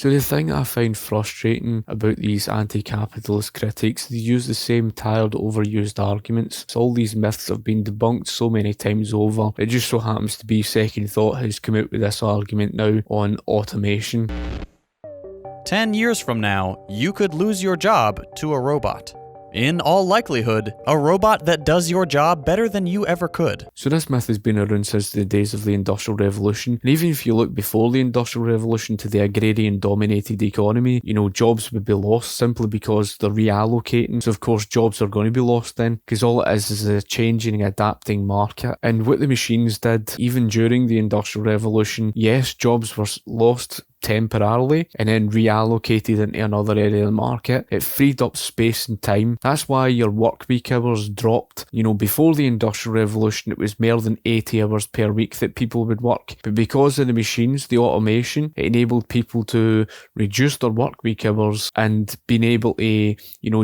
So the thing that I find frustrating about these anti-capitalist critics, they use the same tired, overused arguments. So all these myths have been debunked so many times over. It just so happens to be Second Thought has come out with this argument now on automation. 10 years from now, you could lose your job to a robot. In all likelihood, a robot that does your job better than you ever could. So this myth has been around since the days of the Industrial Revolution. And even if you look before the Industrial Revolution to the agrarian-dominated economy, jobs would be lost simply because they're reallocating. So of course jobs are going to be lost then, because all it is a changing and adapting market. And what the machines did, even during the Industrial Revolution, yes, jobs were lost temporarily and then reallocated into another area of the market. It freed up space and time. That's why your workweek hours dropped. Before the Industrial Revolution, it was more than 80 hours per week that people would work. But because of the machines, the automation, it enabled people to reduce their workweek hours and being able to,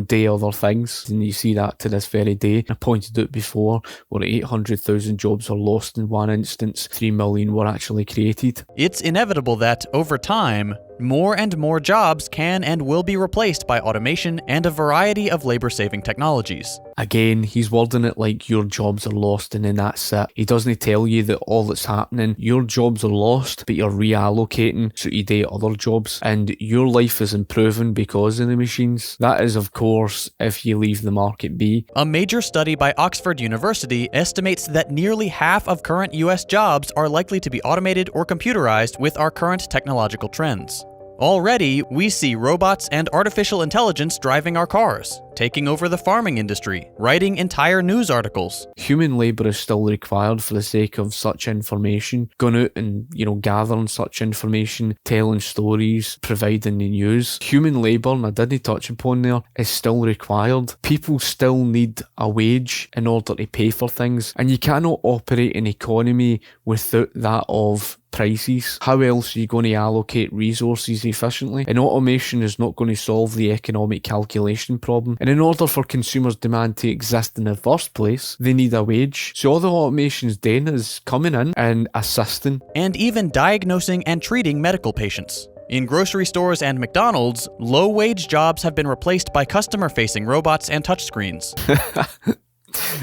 do other things. And you see that to this very day. I pointed out before where 800,000 jobs are lost in one instance, 3 million were actually created. It's inevitable that, over time, more and more jobs can and will be replaced by automation and a variety of labor-saving technologies. Again, he's wording it like your jobs are lost and then that's it. He doesn't tell you that all that's happening, your jobs are lost, but you're reallocating so you do other jobs and your life is improving because of the machines. That is, of course, if you leave the market be. A major study by Oxford University estimates that nearly half of current US jobs are likely to be automated or computerized with our current technological trends. Already, we see robots and artificial intelligence driving our cars, taking over the farming industry, writing entire news articles. Human labour is still required for the sake of such information, going out and, gathering such information, telling stories, providing the news. Human labour, and I didn't touch upon there, is still required. People still need a wage in order to pay for things, and you cannot operate an economy without that of prices. How else are you going to allocate resources efficiently? And automation is not going to solve the economic calculation problem. And in order for consumers' demand to exist in the first place, they need a wage. So all the automation's doing is coming in and assisting. And even diagnosing and treating medical patients. In grocery stores and McDonald's, low-wage jobs have been replaced by customer-facing robots and touchscreens.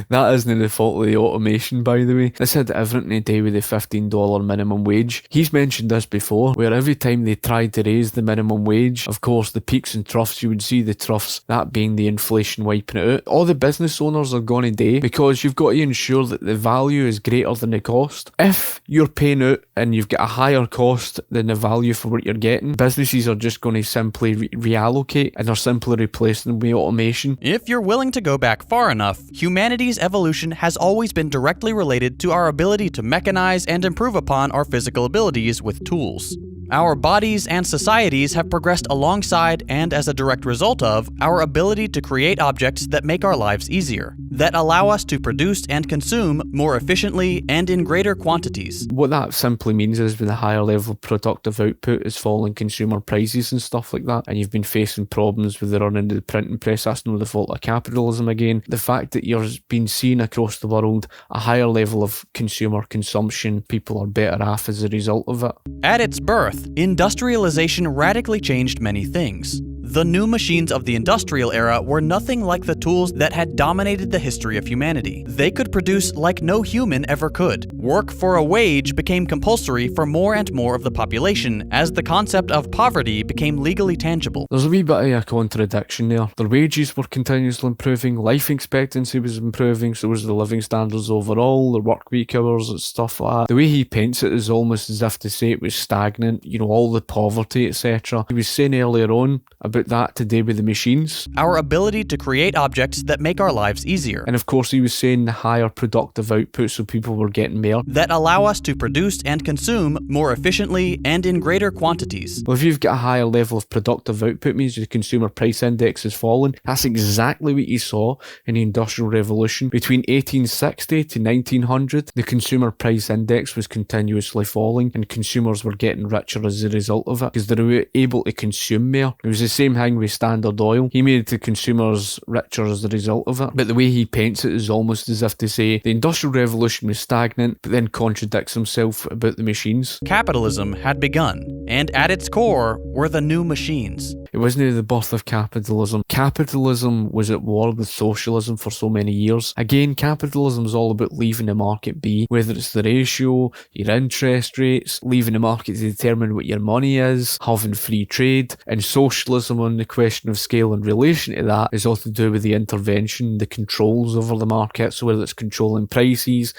That isn't the fault of the automation, by the way. This had everything to do with the $15 minimum wage. He's mentioned this before, where every time they tried to raise the minimum wage, of course the peaks and troughs, you would see the troughs, that being the inflation wiping it out. All the business owners are going to do, because you've got to ensure that the value is greater than the cost. If you're paying out and you've got a higher cost than the value for what you're getting, businesses are just going to simply reallocate and they're simply replacing them with automation. If you're willing to go back far enough, humanity's evolution has always been directly related to our ability to mechanize and improve upon our physical abilities with tools. Our bodies and societies have progressed alongside and as a direct result of our ability to create objects that make our lives easier, that allow us to produce and consume more efficiently and in greater quantities. What that simply means is when the higher level of productive output is falling consumer prices and stuff like that, and you've been facing problems with the running of the printing press, that's no the fault of capitalism again. The fact that you're being seen across the world a higher level of consumer consumption, people are better off as a result of it. At its birth, industrialization radically changed many things. The new machines of the industrial era were nothing like the tools that had dominated the history of humanity. They could produce like no human ever could. Work for a wage became compulsory for more and more of the population as the concept of poverty became legally tangible. There's a wee bit of a contradiction there. Their wages were continuously improving, life expectancy was improving, so was the living standards overall, their work week hours and stuff like that. The way he paints it is almost as if to say it was stagnant, all the poverty, etc. He was saying earlier on about that to do with the machines. Our ability to create objects that make our lives easier. And of course he was saying the higher productive output, so people were getting more. That allow us to produce and consume more efficiently and in greater quantities. Well, if you've got a higher level of productive output, means the consumer price index is falling. That's exactly what you saw in the Industrial Revolution. Between 1860 to 1900, the consumer price index was continuously falling and consumers were getting richer as a result of it because they were able to consume more. It was the same same thing with Standard Oil. He made the consumers richer as a result of it. But the way he paints it is almost as if to say the Industrial Revolution was stagnant, but then contradicts himself about the machines. Capitalism had begun, and at its core were the new machines. It wasn't the birth of capitalism. Capitalism was at war with socialism for so many years. Again, capitalism is all about leaving the market be, whether it's the ratio, your interest rates, leaving the market to determine what your money is, having free trade, and socialism on the question of scale in relation to that is all to do with the intervention, the controls over the market, so whether it's controlling prices,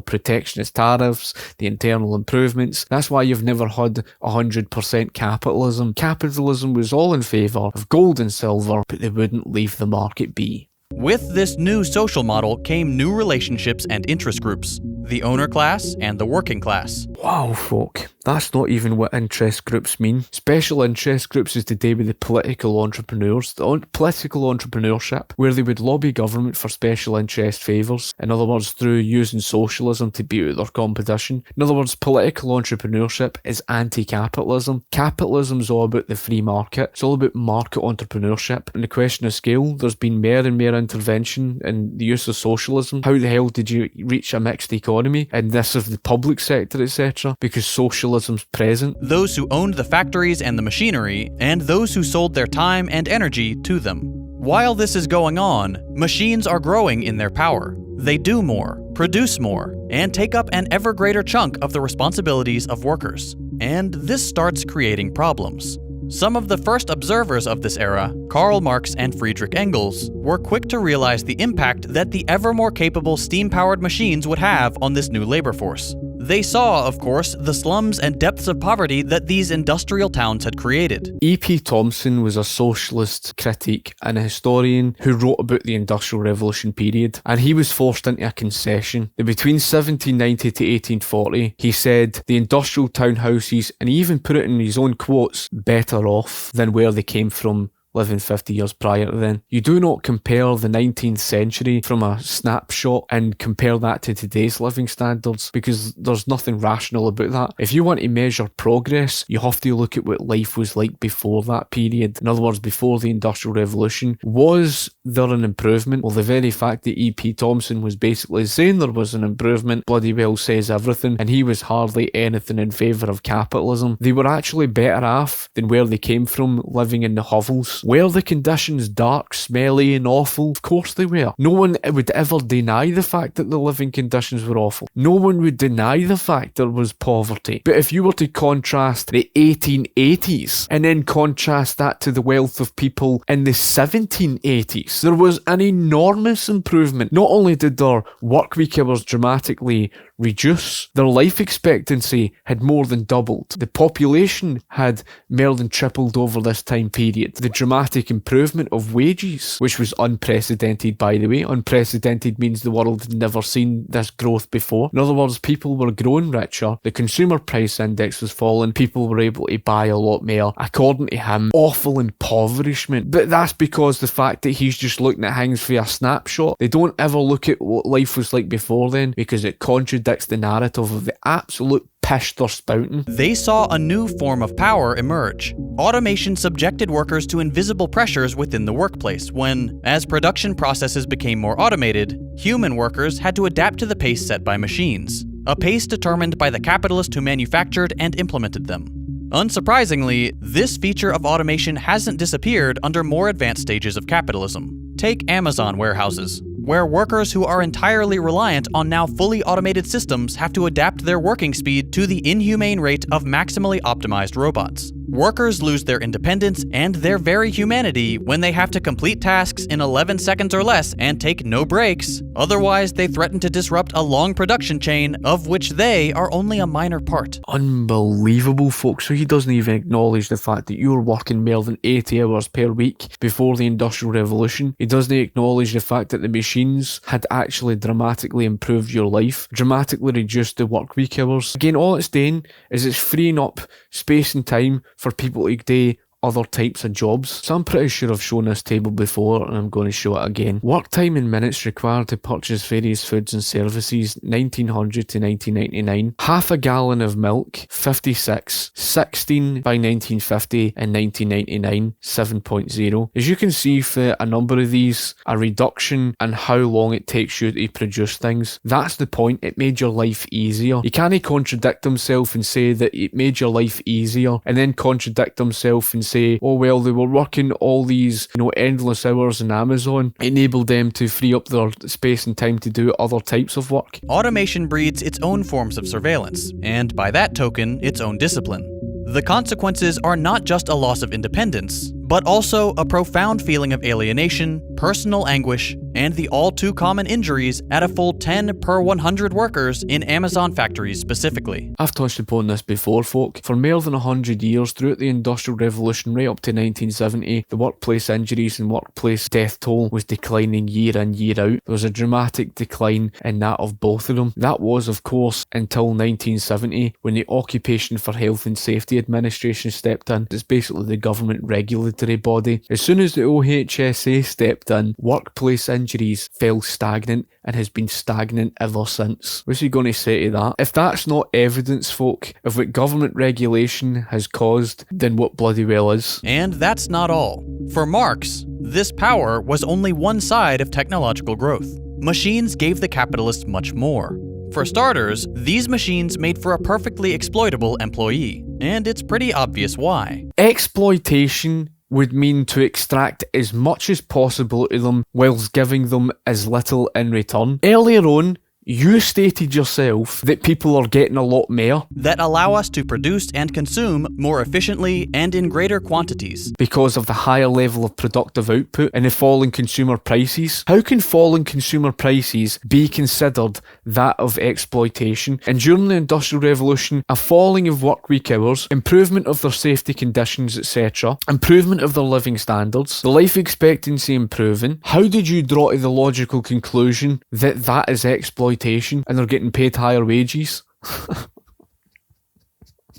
protectionist tariffs, the internal improvements. That's why you've never had 100% capitalism. Capitalism was all in favour of gold and silver, but they wouldn't leave the market be. With this new social model came new relationships and interest groups, the owner class and the working class. Wow, folk. That's not even what interest groups mean. Special interest groups is to do with the political entrepreneurs, political entrepreneurship, where they would lobby government for special interest favours. In other words, through using socialism to beat out their competition. In other words, political entrepreneurship is anti-capitalism. Capitalism is all about the free market. It's all about market entrepreneurship. And the question of scale, there's been more and more intervention in the use of socialism. How the hell did you reach a mixed economy? And this of the public sector, etc. Because socialism's present. Those who owned the factories and the machinery, and those who sold their time and energy to them. While this is going on, machines are growing in their power. They do more, produce more, and take up an ever greater chunk of the responsibilities of workers. And this starts creating problems. Some of the first observers of this era, Karl Marx and Friedrich Engels, were quick to realize the impact that the ever more capable steam-powered machines would have on this new labor force. They saw, of course, the slums and depths of poverty that these industrial towns had created. E.P. Thompson was a socialist critic and a historian who wrote about the Industrial Revolution period, and he was forced into a concession. That between 1790 to 1840, he said the industrial townhouses, and he even put it in his own quotes, better off than where they came from living 50 years prior to then. You do not compare the 19th century from a snapshot and compare that to today's living standards, because there's nothing rational about that. If you want to measure progress, you have to look at what life was like before that period. In other words, before the Industrial Revolution. Was there an improvement? Well, the very fact that E.P. Thompson was basically saying there was an improvement bloody well says everything, and he was hardly anything in favour of capitalism. They were actually better off than where they came from, living in the hovels. Were the conditions dark, smelly and awful? Of course they were. No one would ever deny the fact that the living conditions were awful. No one would deny the fact there was poverty. But if you were to contrast the 1880s and then contrast that to the wealth of people in the 1780s, there was an enormous improvement. Not only did their workweek hours dramatically reduce, their life expectancy had more than doubled. The population had more than tripled over this time period. The dramatic improvement of wages, which was unprecedented, by the way. Unprecedented means the world had never seen this growth before. In other words, people were growing richer, the consumer price index was falling, people were able to buy a lot more. According to him, awful impoverishment. But that's because the fact that he's just looking at things for a snapshot. They don't ever look at what life was like before then, because it contradicts the narrative of the absolute pish they're spouting. They saw a new form of power emerge. Automation subjected workers to invisible pressures within the workplace when, as production processes became more automated, human workers had to adapt to the pace set by machines, a pace determined by the capitalists who manufactured and implemented them. Unsurprisingly, this feature of automation hasn't disappeared under more advanced stages of capitalism. Take Amazon warehouses, where workers who are entirely reliant on now fully automated systems have to adapt their working speed to the inhumane rate of maximally optimized robots. Workers lose their independence and their very humanity when they have to complete tasks in 11 seconds or less and take no breaks. Otherwise, they threaten to disrupt a long production chain of which they are only a minor part. Unbelievable, folks. So he doesn't even acknowledge the fact that you were working more than 80 hours per week before the Industrial Revolution. He doesn't acknowledge the fact that the machines had actually dramatically improved your life, dramatically reduced the work week hours. Again, all it's doing is it's freeing up space and time for people to do other types of jobs. So I'm pretty sure I've shown this table before and I'm going to show it again. Work time in minutes required to purchase various foods and services 1900 to 1999. Half a gallon of milk 56, 16 by 1950 and 1999 7.0. As you can see for a number of these, a reduction in how long it takes you to produce things. That's the point, it made your life easier. You can't contradict himself and say that it made your life easier and then contradict himself and say, oh well, they were working all these, endless hours in Amazon, enabled them to free up their space and time to do other types of work. Automation breeds its own forms of surveillance, and by that token, its own discipline. The consequences are not just a loss of independence, but also a profound feeling of alienation, personal anguish, and the all-too-common injuries at a full 10 per 100 workers in Amazon factories specifically. I've touched upon this before, folk. For more than 100 years, throughout the Industrial Revolution right up to 1970, the workplace injuries and workplace death toll was declining year in, year out. There was a dramatic decline in that of both of them. That was, of course, until 1970, when the Occupation for Health and Safety Administration stepped in. It's basically the government regulatory body. As soon as the OHSA stepped in, workplace injuries fell stagnant and has been stagnant ever since. What's he going to say to that? If that's not evidence, folk, of what government regulation has caused, then what bloody well is? And that's not all. For Marx, this power was only one side of technological growth. Machines gave the capitalists much more. For starters, these machines made for a perfectly exploitable employee, and it's pretty obvious why. Exploitation would mean to extract as much as possible to them whilst giving them as little in return. Earlier on, you stated yourself that people are getting a lot more. That allow us to produce and consume more efficiently and in greater quantities. Because of the higher level of productive output and the falling consumer prices. How can falling consumer prices be considered that of exploitation? And during the Industrial Revolution, a falling of workweek hours, improvement of their safety conditions, etc., improvement of their living standards, the life expectancy improving, how did you draw to the logical conclusion that that is exploitation and they're getting paid higher wages?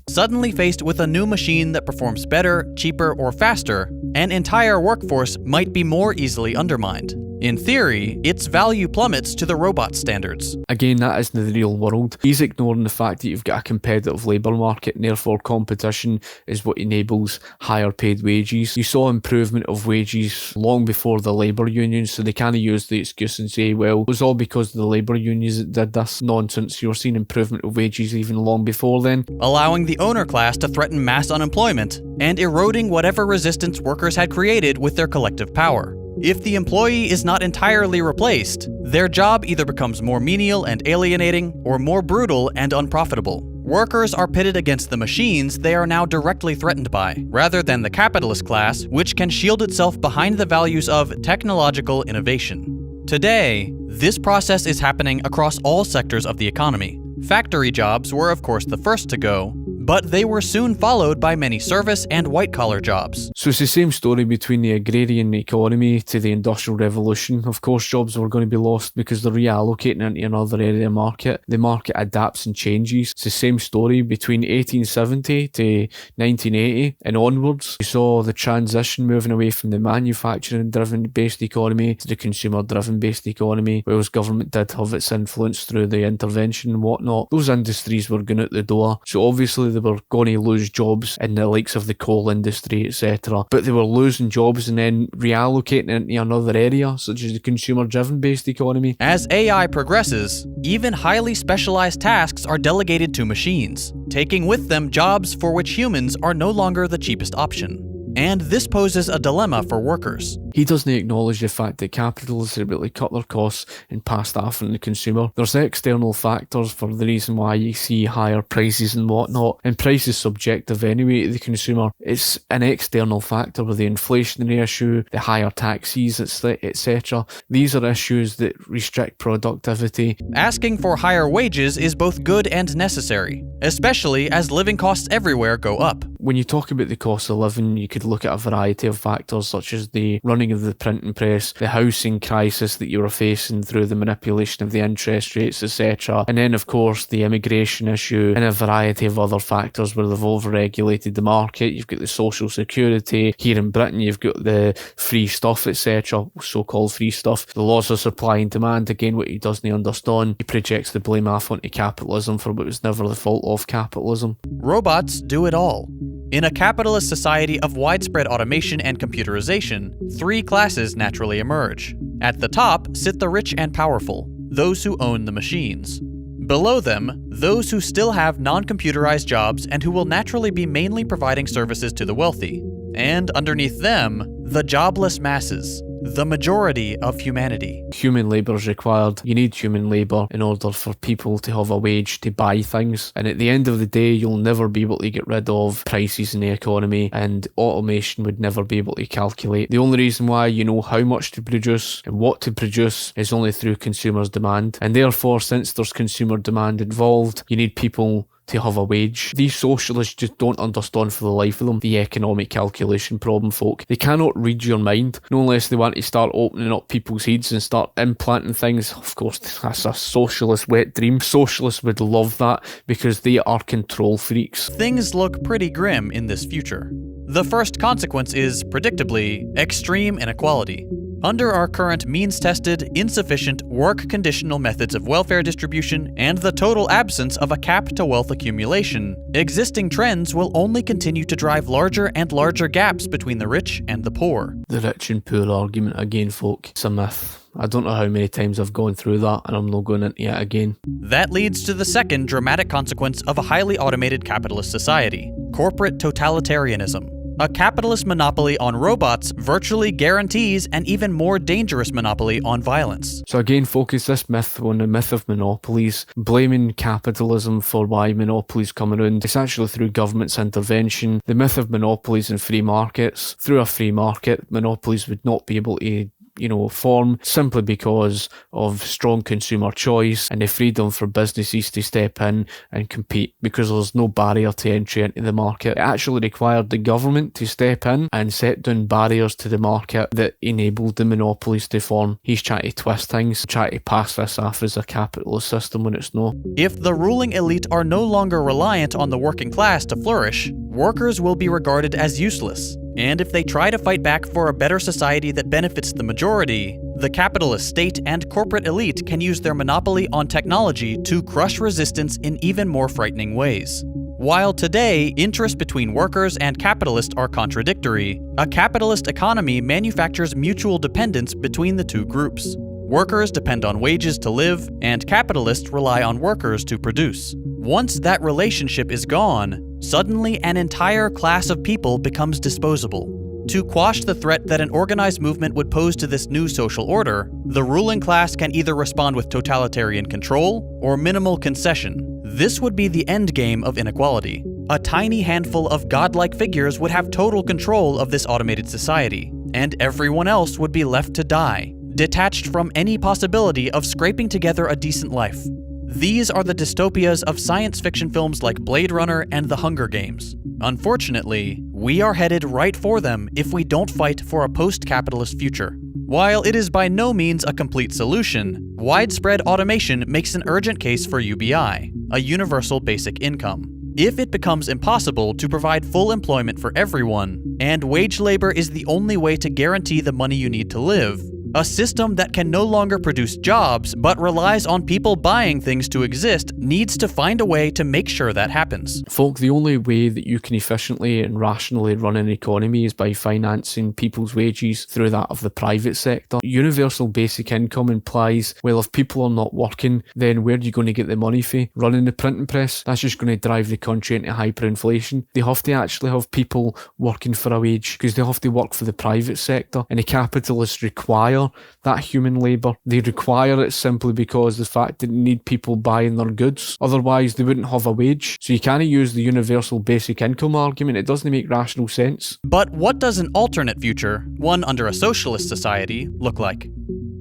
Suddenly faced with a new machine that performs better, cheaper, or faster, an entire workforce might be more easily undermined. In theory, its value plummets to the robot standards. Again, that isn't the real world. He's ignoring the fact that you've got a competitive labour market and therefore competition is what enables higher paid wages. You saw improvement of wages long before the labour unions, so they kind of use the excuse and say, well, it was all because of the labour unions that did this nonsense. You're seeing improvement of wages even long before then. Allowing the owner class to threaten mass unemployment and eroding whatever resistance workers had created with their collective power. If the employee is not entirely replaced, their job either becomes more menial and alienating or more brutal and unprofitable. Workers are pitted against the machines they are now directly threatened by, rather than the capitalist class, which can shield itself behind the values of technological innovation. Today, this process is happening across all sectors of the economy. Factory jobs were of course the first to go, but they were soon followed by many service and white-collar jobs. So it's the same story between the agrarian economy to the Industrial Revolution. Of course, jobs were going to be lost because they're reallocating into another area of the market. The market adapts and changes. It's the same story between 1870 to 1980 and onwards. We saw the transition moving away from the manufacturing-driven based economy to the consumer-driven based economy, whereas government did have its influence through the intervention and whatnot. Those industries were going out the door, so obviously they were going to lose jobs in the likes of the coal industry, etc. But they were losing jobs and then reallocating into another area, such as the consumer-driven based economy. As AI progresses, even highly specialized tasks are delegated to machines, taking with them jobs for which humans are no longer the cheapest option. And this poses a dilemma for workers. He doesn't acknowledge the fact that capitalists are able to cut their costs and pass that on to the consumer. There's external factors for the reason why you see higher prices and whatnot, and price is subjective anyway to the consumer. It's an external factor with the inflationary issue, the higher taxes, etc. These are issues that restrict productivity. Asking for higher wages is both good and necessary, especially as living costs everywhere go up. When you talk about the cost of living, you could look at a variety of factors such as the running dawning of the printing press, the housing crisis that you were facing through the manipulation of the interest rates, etc. And then, of course, the immigration issue and a variety of other factors where they've overregulated the market. You've got the social security. Here in Britain, you've got the free stuff, etc., so-called free stuff. The laws of supply and demand, again, what he doesn't understand. He projects the blame off onto capitalism for what was never the fault of capitalism. Robots do it all. In a capitalist society of widespread automation and computerization, three classes naturally emerge. At the top sit the rich and powerful, those who own the machines. Below them, those who still have non-computerized jobs and who will naturally be mainly providing services to the wealthy. And underneath them, the jobless masses, the majority of humanity. Human labour is required. You need human labour in order for people to have a wage to buy things. And at the end of the day, you'll never be able to get rid of prices in the economy, and automation would never be able to calculate. The only reason why you know how much to produce and what to produce is only through consumers' demand. And therefore, since there's consumer demand involved, you need people to have a wage. These socialists just don't understand for the life of them the economic calculation problem, folk. They cannot read your mind, no unless they want to start opening up people's heads and start implanting things. Of course, that's a socialist wet dream. Socialists would love that because they are control freaks. Things look pretty grim in this future. The first consequence is, predictably, extreme inequality. Under our current means-tested, insufficient, work-conditional methods of welfare distribution and the total absence of a cap to wealth accumulation, existing trends will only continue to drive larger and larger gaps between the rich and the poor. The rich and poor argument again, folk. It's a myth. I don't know how many times I've gone through that, and I'm not going into it again. That leads to the second dramatic consequence of a highly automated capitalist society: corporate totalitarianism. A capitalist monopoly on robots virtually guarantees an even more dangerous monopoly on violence. So again, focus this myth on the myth of monopolies, blaming capitalism for why monopolies come around. It's actually through government's intervention. The myth of monopolies and free markets. Through a free market, monopolies would not be able to form simply because of strong consumer choice and the freedom for businesses to step in and compete, because there's no barrier to entry into the market. It actually required the government to step in and set down barriers to the market that enabled the monopolies to form. He's trying to twist things, trying to pass this off as a capitalist system when it's not. If the ruling elite are no longer reliant on the working class to flourish, workers will be regarded as useless. And if they try to fight back for a better society that benefits the majority, the capitalist state and corporate elite can use their monopoly on technology to crush resistance in even more frightening ways. While today, interests between workers and capitalists are contradictory, a capitalist economy manufactures mutual dependence between the two groups. Workers depend on wages to live, and capitalists rely on workers to produce. Once that relationship is gone, suddenly an entire class of people becomes disposable. To quash the threat that an organized movement would pose to this new social order, the ruling class can either respond with totalitarian control or minimal concession. This would be the end game of inequality. A tiny handful of godlike figures would have total control of this automated society, and everyone else would be left to die, detached from any possibility of scraping together a decent life. These are the dystopias of science fiction films like Blade Runner and The Hunger Games. Unfortunately, we are headed right for them if we don't fight for a post-capitalist future. While it is by no means a complete solution, widespread automation makes an urgent case for UBI, a universal basic income. If it becomes impossible to provide full employment for everyone, and wage labor is the only way to guarantee the money you need to live, a system that can no longer produce jobs but relies on people buying things to exist needs to find a way to make sure that happens. Folk, the only way that you can efficiently and rationally run an economy is by financing people's wages through that of the private sector. Universal basic income implies, well, if people are not working, then where are you going to get the money for? Running the printing press? That's just going to drive the country into hyperinflation. They have to actually have people working for a wage because they have to work for the private sector, and the capitalists require that human labour. They require it simply because the fact that they need people buying their goods. Otherwise, they wouldn't have a wage. So you can't use the universal basic income argument. It doesn't make rational sense. But what does an alternate future, one under a socialist society, look like?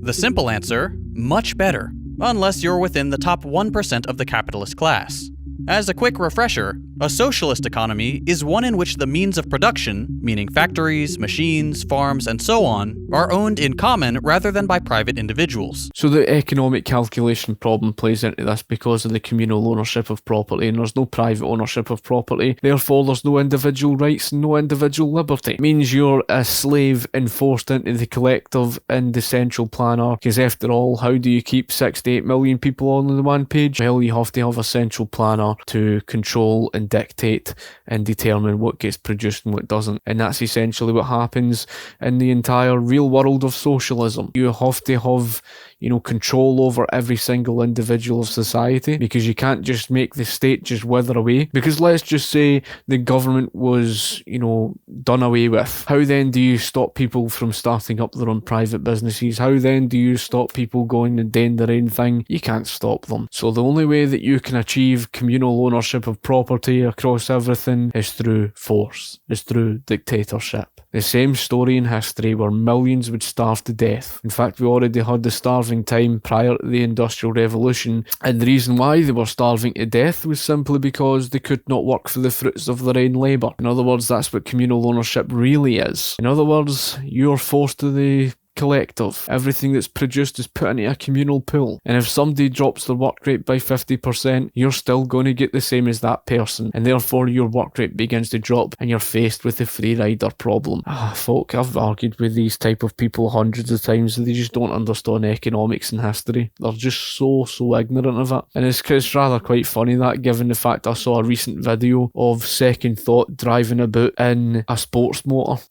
The simple answer: much better, unless you're within the top 1% of the capitalist class. As a quick refresher, A socialist economy is one in which the means of production, meaning factories, machines, farms, and so on, are owned in common rather than by private individuals. So the economic calculation problem plays into this because of the communal ownership of property, and there's no private ownership of property. Therefore, there's no individual rights and no individual liberty. It means you're a slave enforced into the collective and the central planner, because after all, how do you keep 68 million people on the one page? Well, you have to have a central planner to control and dictate and determine what gets produced and what doesn't. And that's essentially what happens in the entire real world of socialism. You have to have, control over every single individual of society, because you can't just make the state just wither away. Because let's just say the government was, done away with. How then do you stop people from starting up their own private businesses? How then do you stop people going and doing their own thing? You can't stop them. So the only way that you can achieve communal ownership of property across everything is through force, is through dictatorship. The same story in history where millions would starve to death. In fact, we already had the starving time prior to the Industrial Revolution, and the reason why they were starving to death was simply because they could not work for the fruits of their own labour. In other words, that's what communal ownership really is. In other words, you're forced to the collective. Everything that's produced is put into a communal pool, and if somebody drops their work rate by 50%, you're still going to get the same as that person, and therefore your work rate begins to drop and you're faced with the free rider problem. Folk, I've argued with these type of people hundreds of times, and they just don't understand economics and history. They're just so ignorant of it, and it's rather quite funny that, given the fact I saw a recent video of Second Thought driving about in a sports motor.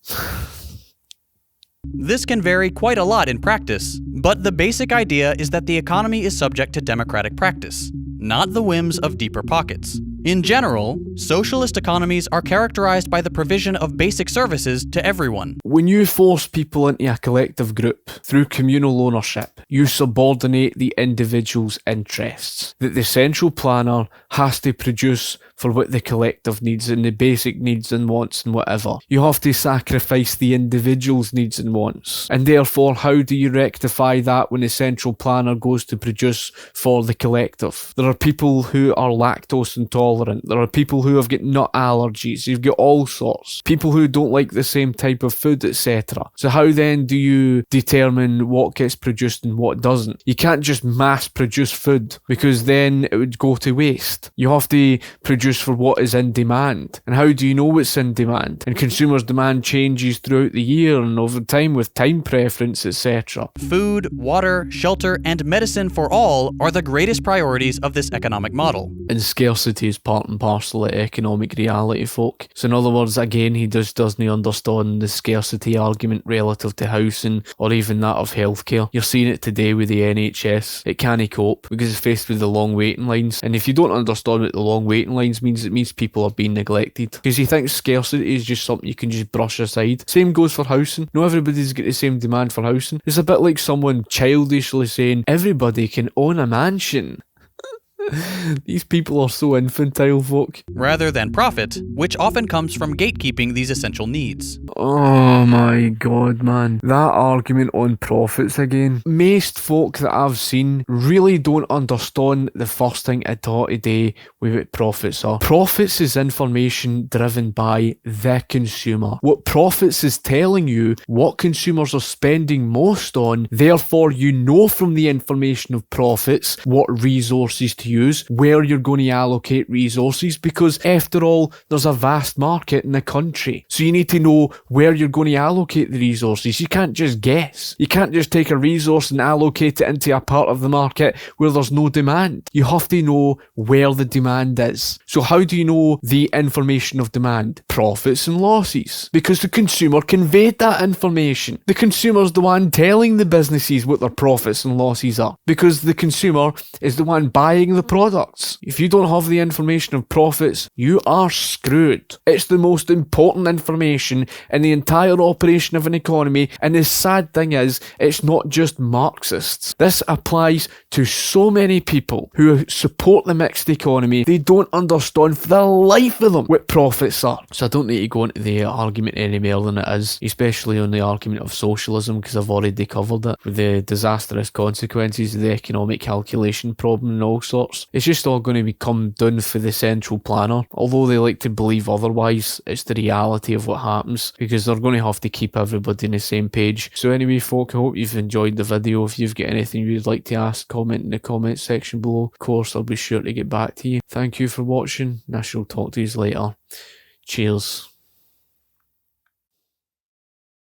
This can vary quite a lot in practice, but the basic idea is that the economy is subject to democratic practice, not the whims of deeper pockets. In general, socialist economies are characterized by the provision of basic services to everyone. When you force people into a collective group through communal ownership, you subordinate the individual's interests that the central planner has to produce for what the collective needs and the basic needs and wants and whatever. You have to sacrifice the individual's needs and wants. And therefore, how do you rectify that when the central planner goes to produce for the collective? There are people who are lactose intolerant. There are people who have got nut allergies. You've got all sorts. People who don't like the same type of food, etc. So how then do you determine what gets produced and what doesn't? You can't just mass produce food, because then it would go to waste. You have to produce for what is in demand. And how do you know what's in demand? And consumers' demand changes throughout the year and over time with time preference, etc. Food, water, shelter, and medicine for all are the greatest priorities of this economic model. And scarcity is part and parcel of economic reality, folk. So in other words, again, he doesn't understand the scarcity argument relative to housing or even that of healthcare. You're seeing it today with the NHS. It can't cope because it's faced with the long waiting lines. And if you don't understand what the long waiting lines means, it means people are being neglected. Because he thinks scarcity is just something you can just brush aside. Same goes for housing. No, everybody's got the same demand for housing. It's a bit like someone childishly saying everybody can own a mansion. These people are so infantile, folk. Rather than profit, which often comes from gatekeeping these essential needs. Oh my god, man. That argument on profits again. Most folk that I've seen really don't understand the first thing I taught today with what profits are. Profits is information driven by the consumer. What profits is telling you what consumers are spending most on, therefore you know from the information of profits what resources to use, where you're going to allocate resources, because after all, there's a vast market in the country. So you need to know where you're going to allocate the resources. You can't just guess. You can't just take a resource and allocate it into a part of the market where there's no demand. You have to know where the demand is. So how do you know the information of demand? Profits and losses. Because the consumer conveyed that information. The consumer's the one telling the businesses what their profits and losses are. Because the consumer is the one buying the products. If you don't have the information of profits, you are screwed. It's the most important information in the entire operation of an economy, and the sad thing is, it's not just Marxists. This applies to so many people who support the mixed economy. They don't understand for the life of them what profits are. So I don't need to go into the argument any more than it is, especially on the argument of socialism, because I've already covered it with the disastrous consequences of the economic calculation problem and all sorts. efforts. It's just all going to come down for the central planner. Although they like to believe otherwise, it's the reality of what happens, because they're going to have to keep everybody on the same page. So anyway, folk, I hope you've enjoyed the video. If you've got anything you'd like to ask, comment in the comment section below. Of course, I'll be sure to get back to you. Thank you for watching, and I shall talk to you later. Cheers.